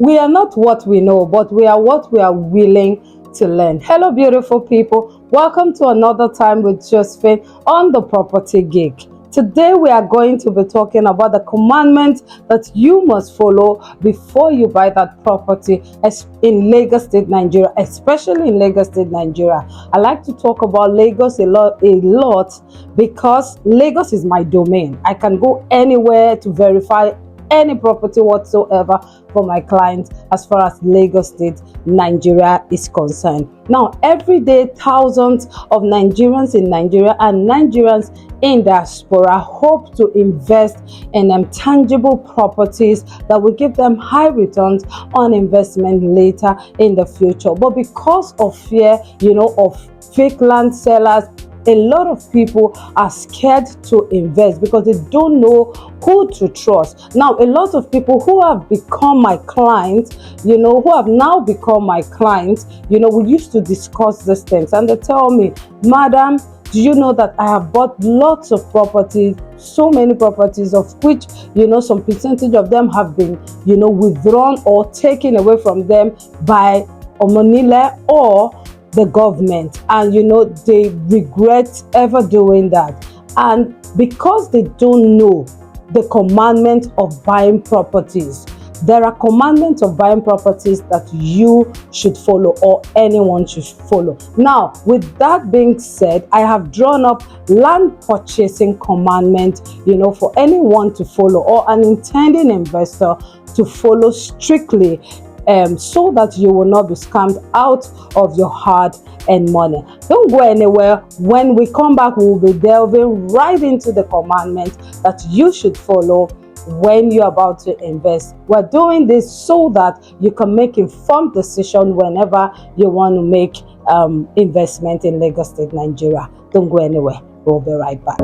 We are not what we know, but we are what we are willing to learn. Hello, beautiful people. Welcome to another time with Josephine on the Property Geek. Today, we are going to be talking about the commandment that you must follow before you buy that property in Lagos State, Nigeria, especially in Lagos State, Nigeria. I like to talk about Lagos a lot because Lagos is my domain. I can go anywhere to verify any property whatsoever for my clients as far as Lagos State, Nigeria is concerned. Now, every day, thousands of Nigerians in Nigeria and Nigerians in diaspora hope to invest in tangible properties that will give them high returns on investment later in the future. But because of fear, of fake land sellers, a lot of people are scared to invest because they don't know who to trust. Now, a lot of people who have become my clients, who have now become my clients, we used to discuss these things and they tell me, Madam, do you know that I have bought lots of properties, so many properties of which, some percentage of them have been, withdrawn or taken away from them by Omonile or the government, and they regret ever doing that. And because they don't know the commandment of buying properties, there are commandments of buying properties that you should follow or anyone should follow. Now, with that being said, I have drawn up land purchasing commandment, for anyone to follow or an intending investor to follow strictly, so that you will not be scammed out of your hard-earned money. Don't go anywhere. When we come back, we will be delving right into the commandment that you should follow when you're about to invest. We're doing this so that you can make informed decision whenever you want to make investment in Lagos State, Nigeria. Don't go anywhere. We'll be right back.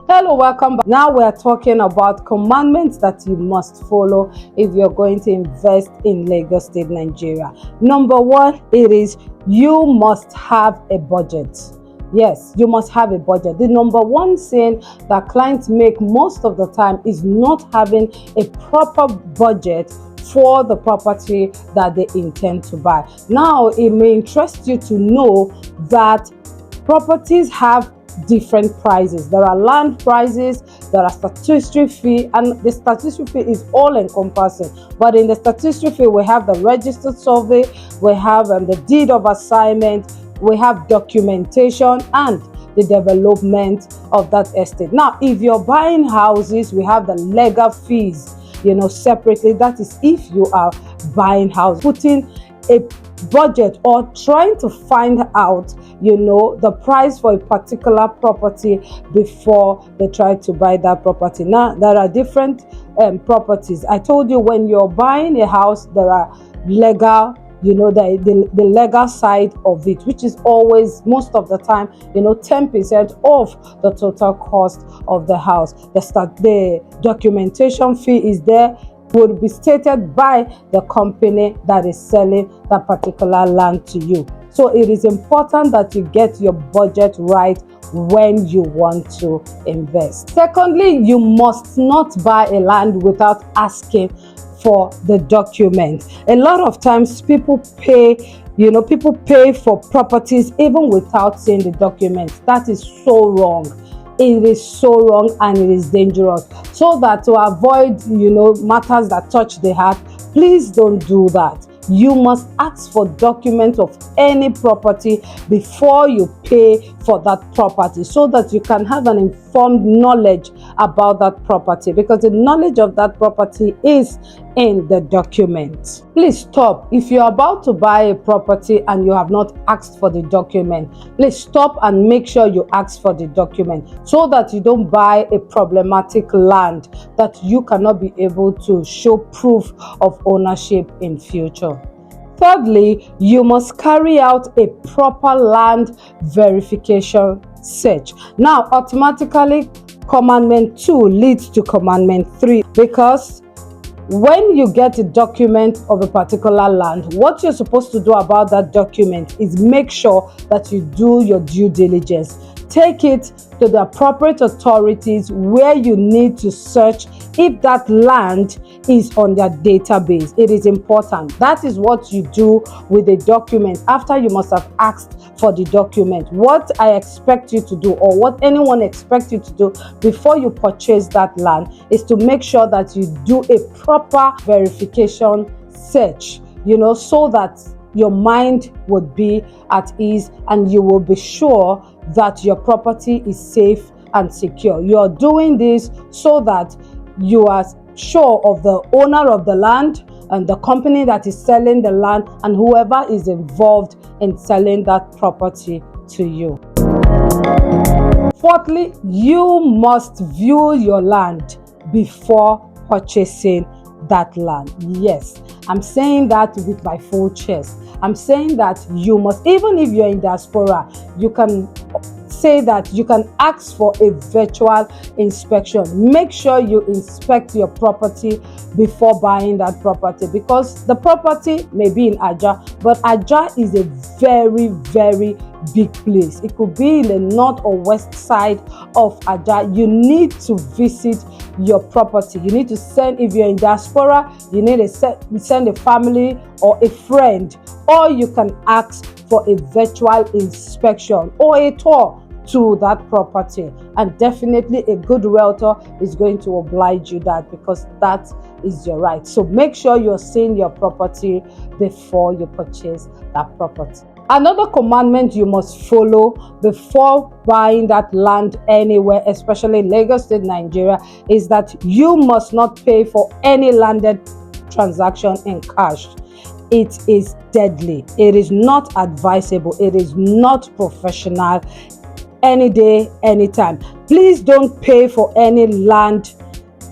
Hello, welcome back. Now we are talking about commandments that you must follow if you're going to invest in Lagos State, Nigeria. Number one, it is you must have a budget. Yes, you must have a budget. The number one sin that clients make most of the time is not having a proper budget for the property that they intend to buy. Now, it may interest you to know that properties have different prices. There are land prices, there are statutory fee, and the statutory fee is all encompassing. But in the statutory fee, we have the registered survey, we have the deed of assignment, we have documentation and the development of that estate. Now, if you're buying houses, we have the legal fees, separately. That is if you are buying houses, putting a budget or trying to find out the price for a particular property before they try to buy that property. Now, there are different properties. I told you when you're buying a house, there are legal, the legal side of it, which is always, most of the time, 10% of the total cost of the house. The documentation fee is there, will be stated by the company that is selling that particular land to you. So it is important that you get your budget right when you want to invest. Secondly, you must not buy a land without asking for the document. A lot of times people pay for properties even without seeing the documents. That is so wrong. It is so wrong and it is dangerous. So that to avoid, matters that touch the heart, please don't do that. You must ask for documents of any property before you pay for that property so that you can have an informed knowledge about that property, because the knowledge of that property is in the document. Please stop. If you're about to buy a property and you have not asked for the document, please stop and make sure you ask for the document so that you don't buy a problematic land that you cannot be able to show proof of ownership in future. Thirdly, you must carry out a proper land verification search. Now, automatically, Commandment 2 leads to Commandment 3 because when you get a document of a particular land, what you're supposed to do about that document is make sure that you do your due diligence. Take it to the appropriate authorities where you need to search if that land is on their database. It is important. That is what you do with a document after you must have asked for the document. What I expect you to do, or what anyone expects you to do before you purchase that land, is to make sure that you do a proper verification search, so that your mind would be at ease and you will be sure that your property is safe and secure. You're doing this so that you are sure of the owner of the land and the company that is selling the land and whoever is involved in selling that property to you. Fourthly, you must view your land before purchasing that land. Yes, I'm saying that with my full chest. I'm saying that you must, even if you're in diaspora, you can say that you can ask for a virtual inspection. Make sure you inspect your property before buying that property, because the property may be in Aja, but Aja is a very, very big place. It could be in the north or west side of Aja. You need to visit your property. You need to send, if you're in diaspora, you need to send a family or a friend, or you can ask for a virtual inspection or a tour to that property, and definitely a good realtor is going to oblige you that, because that is your right. So make sure you're seeing your property before you purchase that property. Another commandment you must follow before buying that land anywhere, especially in Lagos State, Nigeria, is that you must not pay for any landed transaction in cash. It is deadly. It is not advisable. It is not professional. Any day, anytime. Please don't pay for any land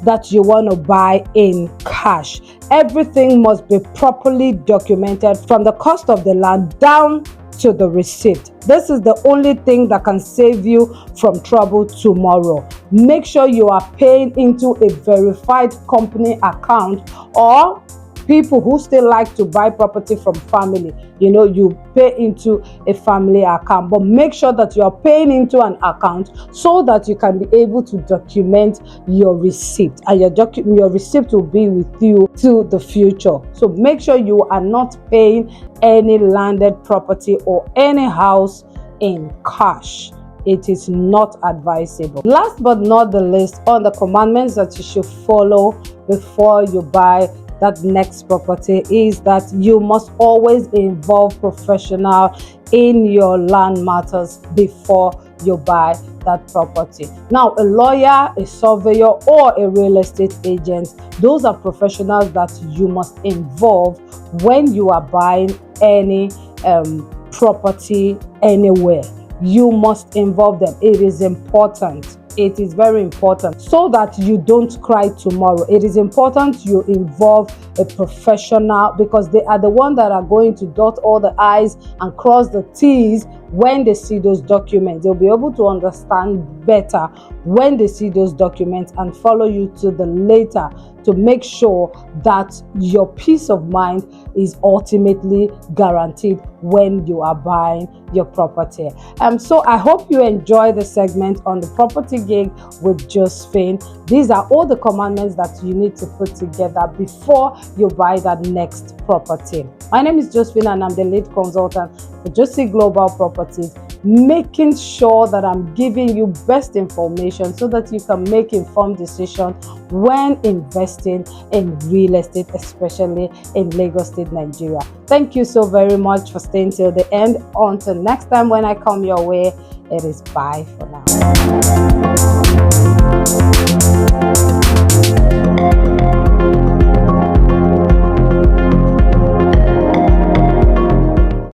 that you want to buy in cash. Everything must be properly documented, from the cost of the land down to the receipt. This is the only thing that can save you from trouble tomorrow. Make sure you are paying into a verified company account, or people who still like to buy property from family, you pay into a family account, but make sure that you are paying into an account so that you can be able to document your receipt, and your receipt will be with you to the future. So make sure you are not paying any landed property or any house in cash. It is not advisable. Last but not the least, on the commandments that you should follow before you buy that next property, is that you must always involve professional in your land matters before you buy that property. Now, a lawyer, a surveyor, or a real estate agent, those are professionals that you must involve when you are buying any property anywhere. You must involve them. It is important. It is very important, so that you don't cry tomorrow. It is important you involve a professional, because they are the ones that are going to dot all the I's and cross the T's when they see those documents. They'll be able to understand better when they see those documents and follow you to the later, to make sure that your peace of mind is ultimately guaranteed when you are buying your property. So I hope you enjoy the segment on the Property Gig with Josephine. These are all the commandments that you need to put together before you buy that next property. My name is Josephine, and I'm the lead consultant for Josie Global Properties, making sure that I'm giving you best information so that you can make informed decisions when investing in real estate, especially in Lagos State, Nigeria. Thank you so very much for staying till the end. Until next time when I come your way, it is bye for now.